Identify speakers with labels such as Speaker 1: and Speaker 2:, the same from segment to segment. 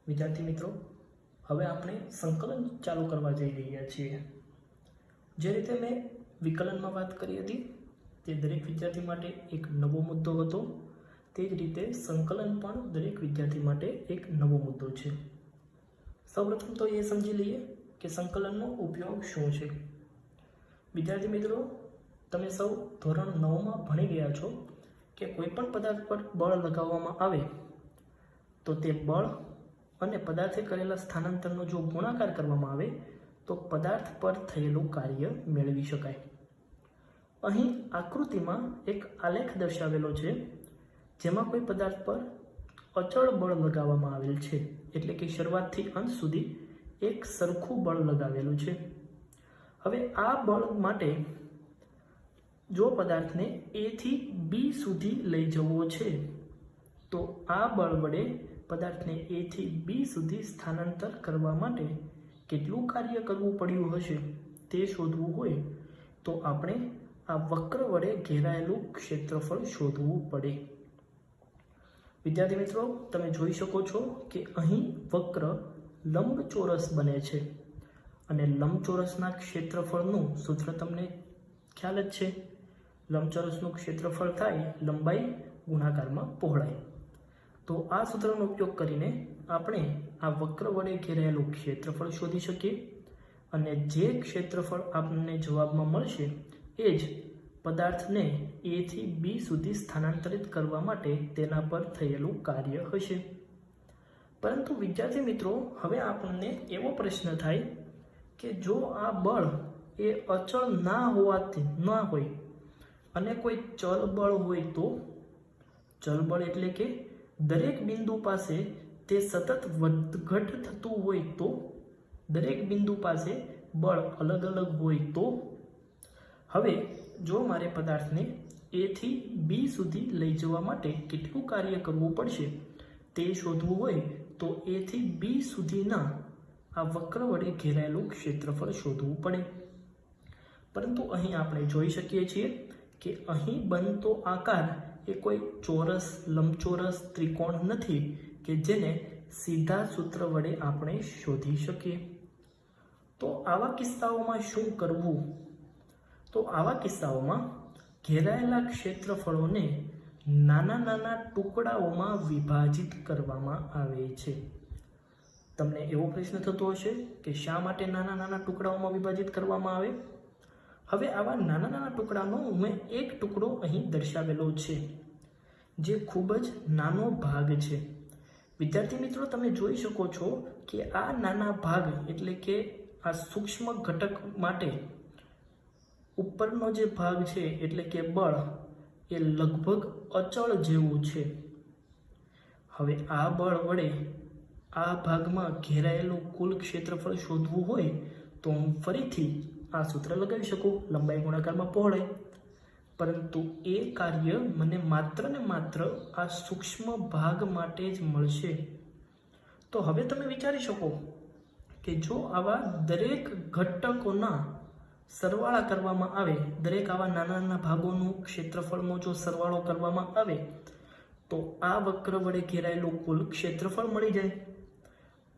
Speaker 1: विद्यार्थी मित्रों, हवे आपणे संकलन चालू करवा जई रह्या छीए। जे रीते मैं विकलन में बात करी हती ते दरेक विद्यार्थी माटे एक नवो मुद्दो हतो, ते ज रीते संकलन पण दरेक विद्यार्थी माटे एक नवो मुद्दो छे। सर्वप्रथम तो ये समझी लीए कि संकलननो उपयोग शुं छे। विद्यार्थी मित्रों, तमे सौ धोरण 9 में भणी गया छो कि कोईपण पदार्थ पर बळ लगाववामां आवे तो ते बळ અને પદાર્થે કરેલા સ્થાનાંતરનો જો ગુણાકાર કરવામાં આવે તો પદાર્થ પર થયેલું કાર્ય મેળવી શકાય। અહીં આકૃતિમાં એક આલેખ દર્શાવેલો છે જેમાં કોઈ પદાર્થ પર અચળ બળ લગાવવામાં આવેલ છે, એટલે કે શરૂઆતથી અંત સુધી એક સરખું બળ લગાવેલું છે। હવે આ બળ માટે જો પદાર્થને A થી B સુધી લઈ જવો છે તો આ બળ વડે पदार्थ ने ए थी बी सुधी स्थानांतर करवा माटे केटलुं कार्य करवुं पड्युं हशे ते शोधवुं होय तो आपणे आ वक्र वडे घेरायेलुं क्षेत्रफळ शोधवुं पड़े। विद्यार्थी मित्रों, तमे जोई शको छो कि અહીં वक्र लंबचोरस बने छे अने लंबचोरसना क्षेत्रफळनुं सूत्र तमने ख्याल ज छे। लंबचोरसनुं क्षेत्रफळ थाय लंबाई गुणाकारमां पહોળાઈ। तो आ सूत्रनो उपयोग करीने आपणे आ वक्र वडे घेरायेलुं क्षेत्रफळ शोधी शकीए अने जे क्षेत्रफळ आपने जवाबमां मळशे ए ज पदार्थने ए थी बी सुधी स्थानांतरित करवा माटे तेना पर थयेलुं कार्य हशे। परंतु विद्यार्थी मित्रों, हवे आपने एवो प्रश्न थाय कि जो आ बळ ए अचळ ना होवाथी न होय अने कोई चल बळ होय तो चल बळ एटले के दरेक बिंदु पासे ते सतत घट थतुं होय तो दरेक बिंदु पासे बळ अलग अलग होय तो हवे जो मारे पदार्थने ए थी बी सुधी लई जवा माटे केटलुं कार्य करवुं पड़शे ते शोधवुं होय तो ए थी बी सुधीना आ वक्र वडे घेरायेलुं क्षेत्रफळ शोधवुं पड़े। परंतु અહીં આપણે જોઈ શકીએ છીએ કે અહીં બનતો આકાર એ કોઈ ચોરસ, લંબચોરસ, ત્રિકોણ નથી કે જેને સીધા સૂત્ર વડે આપણે શોધી શકીએ। તો આવા કિસ્સાઓમાં શું કરવું? તો આવા કિસ્સાઓમાં ઘેરાયેલા ક્ષેત્રફળોને નાના નાના ટુકડાઓમાં વિભાજિત કરવામાં આવે છે। તમને એવો પ્રશ્ન થતો હશે કે શા માટે નાના નાના ટુકડાઓમાં વિભાજિત કરવામાં આવે? હવે આવા નાના નાના ટુકડાનો મેં એક ટુકડો અહીં દર્શાવેલો છે જે ખૂબ જ નાનો ભાગ છે। વિદ્યાર્થી મિત્રો, તમે જોઈ શકો છો કે આ નાના ભાગ એટલે કે આ સૂક્ષ્મ ઘટક માટે ઉપરનો જે ભાગ છે એટલે કે બળ એ લગભગ અચળ જેવું છે। હવે આ બળ વડે આ ભાગમાં ઘેરાયેલું કુલ ક્ષેત્રફળ શોધવું હોય તો હું ફરીથી आ सूत्र लगावी शकूँ, लंबाई गुणाकार में पહોળાઈ। परंतु ए कार्य मने मात्र ने मात्र आ सूक्ष्म भाग माटे ज मळशे। तो हवे तमे विचारी शको कि जो आवा दरेक घटकोना सरवाळा करवामां आवे, दरेक आवा नाना नाना भागोनुं क्षेत्रफळनो जो सरवाळो करवामां आवे तो आ वक्र वडे घेरायेलुं कुल क्षेत्रफळ मळी जाय।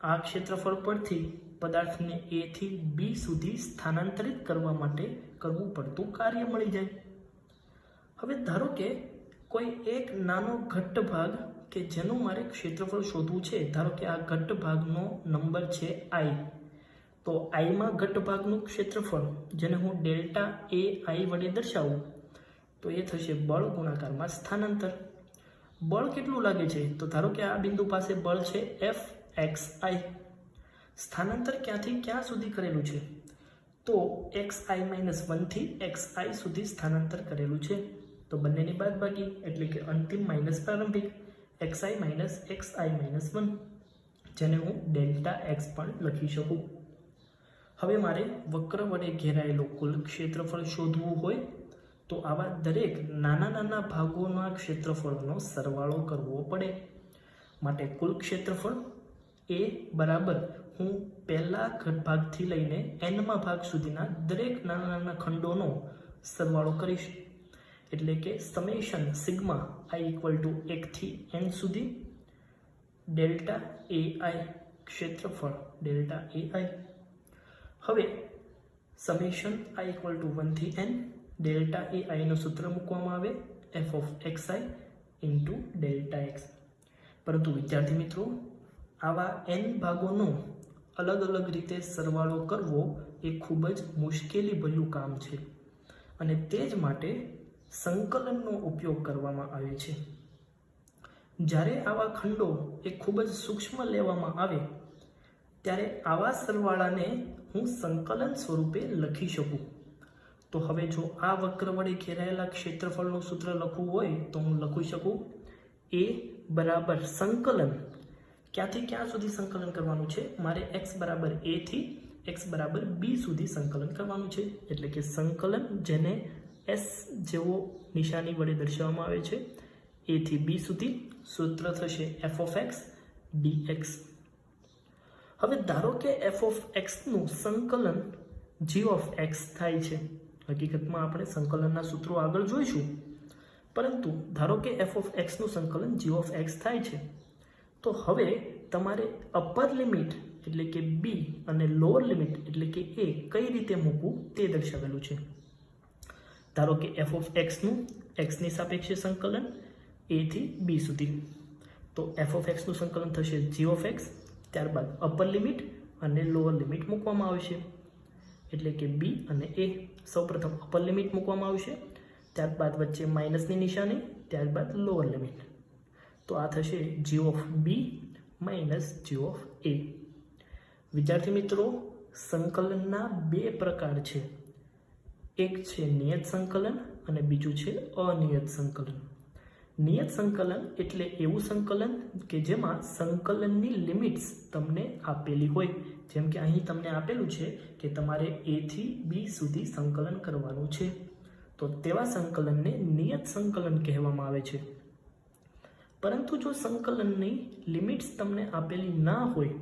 Speaker 1: आ क्षेत्रफळ परथी पदार्थने ए थी बी सुधी स्थानांतरित करवा माटे करवुं पड़तुं कार्य मळी जाय। हवे धारो के कोई एक नानो घट्ट भाग के जेनुं मारे क्षेत्रफळ शोधवुं छे, धारो के आ घट्ट भागनो नंबर छे आई, तो आई मां घट्ट भागनुं क्षेत्रफळ जेने हुं डेल्टा ए आई वडे दर्शावुं तो ए थशे बळ गुणाकारमां स्थानांतर। बळ केटलुं लागे छे? तो धारो के आ बिंदु पासे बळ छे एफ एक्स आई। स्थानांतर क्यांथी क्यां सुधी करेलुं छे? तो xi-1 थी xi सुधी स्थानांतर करेलुं छे। तो बंनेनी बादबाकी एटले के अंतिम माइनस प्रारंभिक xi-1 जेने हूँ डेल्टा एक्स पण लखी शकूँ। हवे मारे वक्र वडे घेरायेलुं कुल क्षेत्रफळ शोधवुं होय तो आवा दरेक नाना नाना भागोना क्षेत्रफळनो सरवाळो करवो पड़े। माटे कुल क्षेत्रफळ ए बराबर हूँ पहला भाग थी लईने एन मा भाग सुधीना दरेक नाना नाना खंडोनो सरवाळो करीश, एटले के summation sigma I equal to 1 थी n सुधी ડેલ્ટા એઆઈ ક્ષેત્રફળ ડેલ્ટા એઆઈ. હવે સમેશન i = 1 થી n ડેલ્ટા એઆઈ નું સૂત્ર મૂકવામાં આવે f of xi into delta x. પરંતુ વિદ્યાર્થી મિત્રો, આવા n ભાગોનો અલગ અલગ રીતે સરવાળો કરવો એ ખૂબ જ મુશ્કેલી ભર્યું કામ છે અને તે જ માટે સંકલનનો ઉપયોગ કરવામાં આવે છે. જ્યારે આવા ખંડો એ ખૂબ જ સૂક્ષ્મ લેવામાં આવે ત્યારે આવા સરવાળાને હું સંકલન સ્વરૂપે લખી શકું. તો હવે જો આ વક્ર વડે ઘેરાયેલા ક્ષેત્રફળનું સૂત્ર લખવું હોય તો હું લખી શકું a બરાબર સંકલન. ક્યાંથી ક્યાં સુધી સંકલન કરવાનું છે? મારે x બરાબર a થી x બરાબર b સુધી સંકલન કરવાનું છે. એટલે કે સંકલન, જેને s જેવો નિશાની વડે દર્શાવવામાં આવે છે, a થી b સુધી. સૂત્ર થશે f of x dx. હવે ધારો કે f of x નું સંકલન g of x થાય છે. હકીકતમાં આપણે સંકલનના સૂત્રો આગળ જોઈશું, પરંતુ ધારો કે f of x નું સંકલન g of x થાય છે, તો હવે તમારે અપર લિમિટ એટલે કે b અને લોઅર લિમિટ એટલે કે a કઈ રીતે મૂકવું તે દર્શાવેલું છે. ધારો કે f of x નું x ની સાપેક્ષે સંકલન a થી b સુધી, તો f of x નું સંકલન થશે g of x. ત્યારબાદ અપર લિમિટ અને લોઅર લિમિટ મૂકવામાં આવશે, એટલે કે b અને a. સૌપ્રથમ અપર લિમિટ મૂકવામાં આવશે, ત્યારબાદ વચ્ચે માઇનસની નિશાની, ત્યારબાદ લોઅર લિમિટ. તો આ થશે g of b minus g of a. વિદ્યાર્થી મિત્રો, સંકલનના બે પ્રકાર છે. એક છે નિયત સંકલન અને બીજું છે અનિયત સંકલન. નિયત સંકલન એટલે એવું સંકલન કે જેમાં સંકલનની લિમિટ્સ તમને આપેલી હોય. જેમ કે અહીં તમને આપેલું છે કે તમારે a થી b સુધી સંકલન કરવાનું છે, તો તેવા સંકલનને નિયત સંકલન કહેવામાં આવે છે. પરંતુ જો સંકલનની લિમિટ્સ તમને આપેલી ના હોય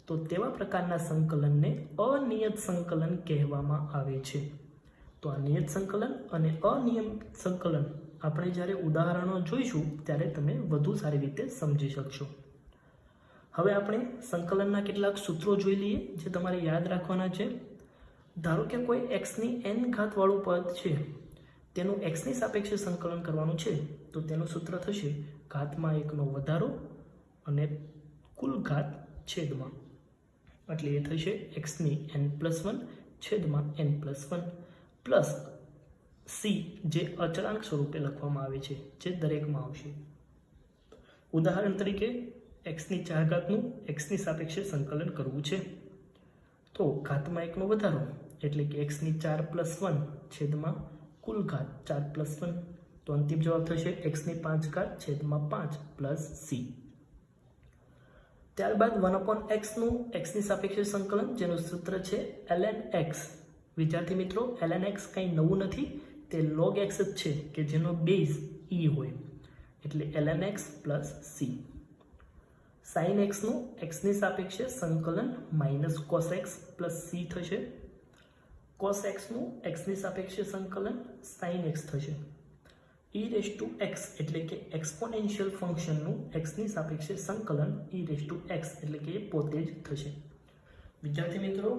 Speaker 1: તો તેવા પ્રકારના સંકલનને અનિયત સંકલન કહેવામાં આવે છે. તો આ નિયત સંકલન અને અનિયત સંકલન આપણે જ્યારે ઉદાહરણો જોઈશું ત્યારે તમે વધુ સારી રીતે સમજી શકશો. હવે આપણે સંકલનના કેટલાક સૂત્રો જોઈ લઈએ જે તમારે યાદ રાખવાના છે. ધારો કે કોઈ xની n ઘાત વાળું પદ છે, તેનું xની સાપેક્ષે સંકલન કરવાનું છે, તો તેનું સૂત્ર થશે ઘાતમાં 1નો વધારો અને કુલ ઘાત છેદમાં, એટલે એ થશે xની n+1 છેદમાં n+1 પ્લસ c, જે અચળાંક સ્વરૂપે લખવામાં આવે છે, જે દરેકમાં આવશે. ઉદાહરણ તરીકે xની 4 ઘાતનું xની સાપેક્ષે સંકલન કરવું છે, તો ઘાતમાં 1નો વધારો એટલે કે xની 4+1 છેદમાં કુલ ઘાત 4+1, તો અંતિમ જવાબ થશે xની 5 ઘાત છેદમાં 5 પ્લસ c. ત્યારબાદ 1/x નું xની સાપેક્ષે સંકલન, જેનું સૂત્ર છે ln x. વિદ્યાર્થી મિત્રો, ln x કંઈ નવું નથી, તે log x જ છે કે જેનો બેઝ e હોય, એટલે ln x plus c. sin x નું xની સાપેક્ષે સંકલન minus cos x plus c થશે. cos x નું xની સાપેક્ષે સંકલન sin x થશે. e⁻x એટલે કે એક્સપોનેન્શિયલ ફંક્શનનું xની સાપેક્ષે સંકલન e⁻x એટલે કે એ પોતે જ થશે. વિદ્યાર્થી મિત્રો,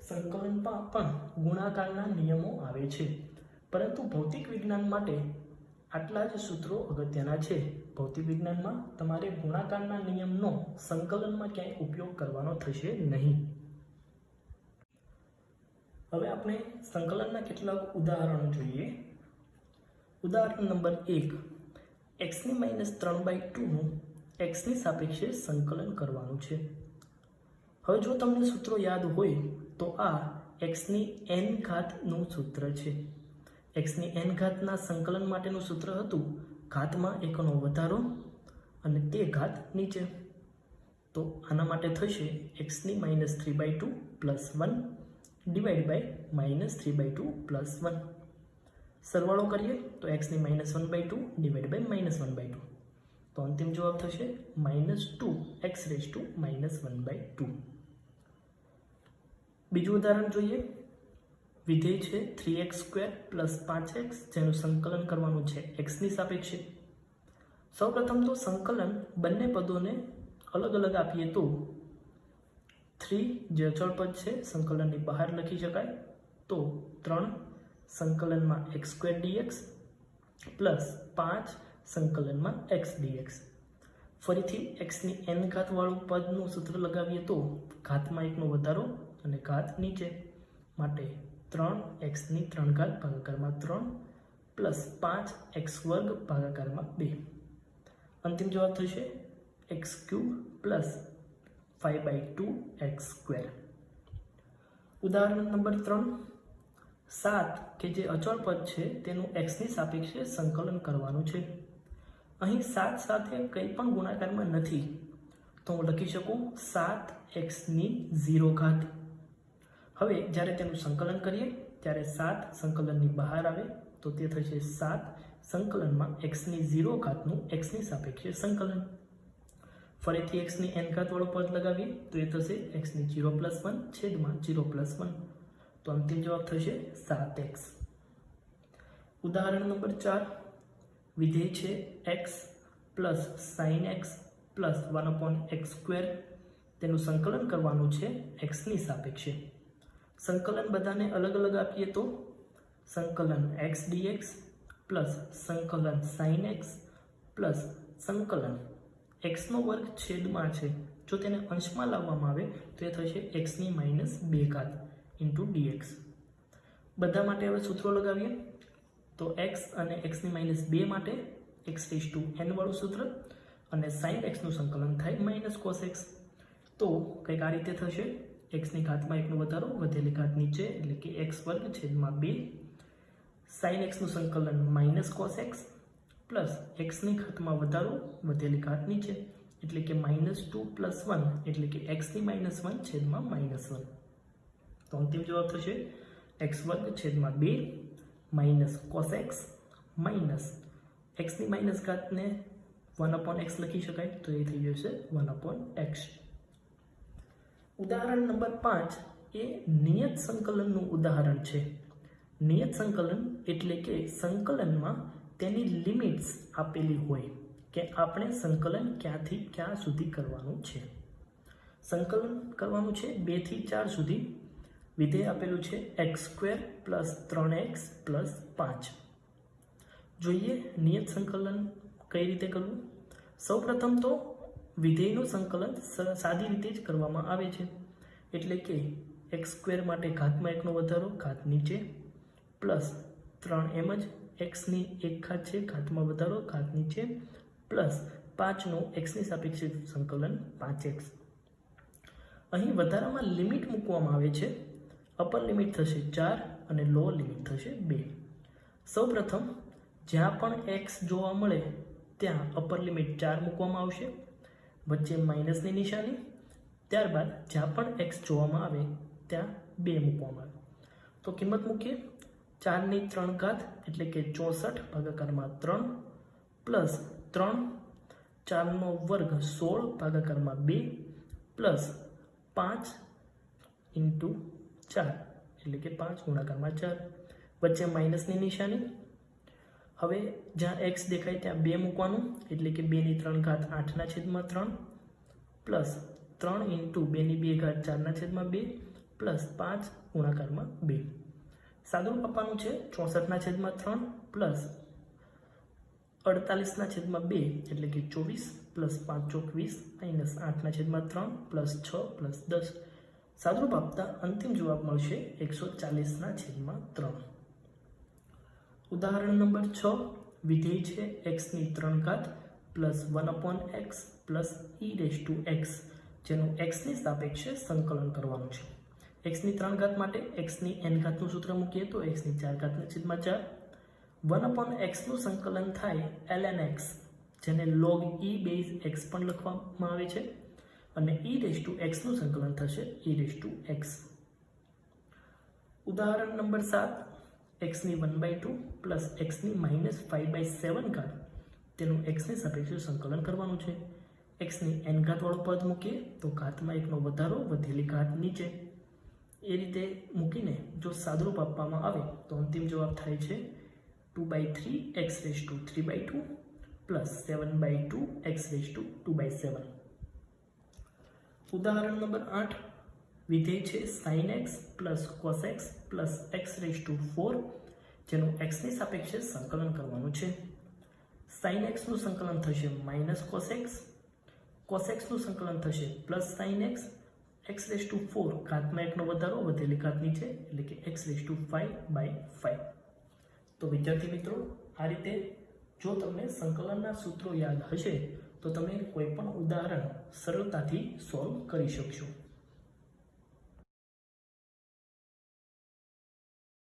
Speaker 1: સંકલનમાં પણ ગુણાકારના નિયમો આવે છે, પરંતુ ભૌતિક વિજ્ઞાન માટે આટલા જ સૂત્રો અગત્યના છે. ભૌતિક વિજ્ઞાનમાં તમારે ગુણાકારના નિયમનો સંકલનમાં ક્યાંય ઉપયોગ કરવાનો થશે નહીં. હવે આપણે સંકલનના કેટલાક ઉદાહરણો જોઈએ. ઉદાહરણ નંબર 1, xની -3/2 નું xની સાપેક્ષે સંકલન કરવાનું છે. હવે જો તમને સૂત્રો યાદ હોય તો આ xની n ઘાતનું સૂત્ર છે. xની n ઘાતના સંકલન માટેનું સૂત્ર હતું ઘાતમાં 1નો વધારો અને તે ઘાત નીચે. તો આના માટે થશે xની -3/2 પ્લસ 1 ડિવાઈડ બાય -3/2 પ્લસ 1. સરવાળો કરીએ તો xની -1/2 ડિવાઈડ બાય -1/2, તો અંતિમ જવાબ થશે -2x⁻−1/2. બીજું ઉદાહરણ જોઈએ. વિધેય છે 3x² + 5x, જેનું સંકલન કરવાનું છે xની સાપેક્ષે. સૌપ્રથમ તો સંકલન બંને પદોને अलग अलग आपीए तो 3 જે અચળ પદ છે સંકલનની બહાર લખી શકાય, તો 3 સંકલનમાં x² dx પ્લસ 5 સંકલનમાં x dx. ફરીથી xની n ઘાત વાળું પદનું સૂત્ર લગાવીએ તો ઘાતમાં 1નો વધારો અને ઘાત નીચે, માટે 3x ની 3 ઘાત ભાગાકારમાં 3 પ્લસ 5x² ભાગાકારમાં 2. અંતિમ જવાબ થશે x³ પ્લસ 5/2x². ઉદાહરણ નંબર 3, 7 કે જે અચળ પદ છે તેનું xની સાપેક્ષે સંકલન કરવાનું છે. અહીં 7 સાથે કંઈ પણ ગુણાકારમાં નથી, તો હું લખી શકું 7x ની 0 ઘાત. હવે જ્યારે તેનું સંકલન કરીએ ત્યારે 7 સંકલનની બહાર આવે તો તે થશે 7 સંકલનમાં x ની 0 ઘાતનું xની સાપેક્ષે સંકલન. ફરીથી xની n ઘાત વાળું પદ લગાવીએ તો એ થશે x ની 0 + 1 છેદમાં 0 + 1. તો અંતિમ જવાબ થશે 7x. ઉદાહરણ નંબર 4, વિધેય છે x plus sin x plus 1/x². તેનું સંકલન કરવાનું છે xની સાપેક્ષે. સંકલન બધાને અલગ અલગ આપીએ તો સંકલન x dx પ્લસ સંકલન sin x પ્લસ સંકલન x² છેદમાં છે, જો તેને અંશમાં લાવવામાં આવે તો એ થશે x ની -2 ઘાત ઇન્ટુ dx. બધા માટે હવે સૂત્રો લગાવીએ તો x અને x ની -2 માટે x⁻n વાળું સૂત્ર અને sin x નું સંકલન થાય -cos x. તો કંઈક આ રીતે થશે x ની ઘાતમાં 1નો વધારો વધેલી ઘાત નીચે એટલે કે x² છેદમાં 2, sin x નું સંકલન -cos x પ્લસ x ની ઘાતમાં વધારો વધેલી ઘાત નીચે એટલે કે -2 + 1 એટલે કે x ની -1 છેદમાં -1. તો અંતિમ જવાબ થશે x² છેદમાં 2 cos x માઇનસ x ની માઇનસ ઘાતને 1/x લખી શકાય, તો એ થઈ જશે 1/x. ઉદાહરણ નંબર 5 એ નિયત સંકલનનું ઉદાહરણ છે. નિયત સંકલન એટલે કે સંકલનમાં તેની લિમિટ્સ આપેલી હોય કે આપણે સંકલન ક્યાંથી ક્યાં સુધી કરવાનું છે. સંકલન કરવાનું છે 2 થી 4 સુધી. વિધેય આપેલું છે x² + 3x + 5. જોઈએ નિયત સંકલન કઈ રીતે કરવું. સૌપ્રથમ તો વિધેયનું સંકલન સાદી રીતે જ કરવામાં આવે છે, એટલે કે x² માટે ઘાતમાં 1નો વધારો ઘાત નીચે પ્લસ 3 એમ જ x ની 1 ઘાત છે ઘાતમાં વધારો ઘાત નીચે પ્લસ 5નું x ની સાપેક્ષે સંકલન 5x. અહીં વધારામાં લિમિટ મૂકવામાં આવે છે. અપર લિમિટ થશે 4 અને લોઅર લિમિટ થશે 2. સૌપ્રથમ જ્યાં પણ x જોવા મળે ત્યાં અપર લિમિટ 4 મૂકવામાં આવશે, વચ્ચે માઇનસની નિશાની. ત્યારબાદ જ્યાં પણ x જોવામાં આવે ત્યાં 2 મૂકવામાં આવે. તો કિંમત મૂકીએ 4ની 3 ઘાત એટલે કે 64 ભાગાકારમાં 3 પ્લસ 3 4નો વર્ગ 16 ભાગાકારમાં 2 પ્લસ 5 ઇન્ટુ 4 એટલે કે 5 ગુણાકારમાં 4, વચ્ચે માઇનસની નિશાની. હવે જ્યાં x દેખાય ત્યાં 2 મૂકવાનું એટલે કે 2ની 3 ઘાત 8/3 પ્લસ 3 ઇન્ટુ 2ની 2 ઘાત 4/2 પ્લસ 5 ગુણાકારમાં 2. સાદુરૂપ આપવાનું છે 64/3 પ્લસ 48/2 એટલે કે 24 પ્લસ 5 ચોક 20 -8/3 પ્લસ 6 પ્લસ 10. સાદુરૂપ આપતા અંતિમ જવાબ મળશે 140/3. ઉદાહરણ નંબર 6, વિધેય છે x ની 3 ઘાત પ્લસ 1/x પ્લસ e⁻x, જેનું x ની સાપેક્ષે સંકલન કરવાનું છે. x ની 3 ઘાત માટે x ની n ઘાતનું સૂત્ર મૂકીએ તો x ની 4 ઘાત/4. 1/x નું સંકલન થાય ln x, જેને log e બેઝ x પણ લખવામાં આવે છે, અને e⁻x નું સંકલન થશે e⁻x. ઉદાહરણ નંબર 7, x ની 1/2 પ્લસ x ની -5/7 ઘાત, તેનું x ની સાપેક્ષે સંકલન કરવાનું છે. x ની n ઘાત વાળું પદ મૂકીએ તો ઘાતમાં 1નો વધારો વધેલી ઘાત નીચે. એ રીતે મૂકીને જો સાદુરૂપ આપવામાં આવે તો અંતિમ જવાબ થાય છે 2/3x⁵² પ્લસ 7/2x⁵ 2/7. ઉદાહરણ નંબર 8, વિધેય છે sin x plus cos x plus x⁴, જેનું x ની સાપેક્ષે સંકલન કરવાનું છે. sin x નું સંકલન થશે માઇનસ cos x નું સંકલન થશે પ્લસ sin x, x⁴ ઘાતમાં એકનો વધારો વધેલી ઘાત નીચે એટલે કે x⁵/5. તો વિદ્યાર્થી મિત્રો, આ રીતે જો તમને સંકલનના સૂત્રો યાદ હશે તો તમે કોઈ પણ ઉદાહરણ સરળતાથી સોલ્વ કરી શકશો.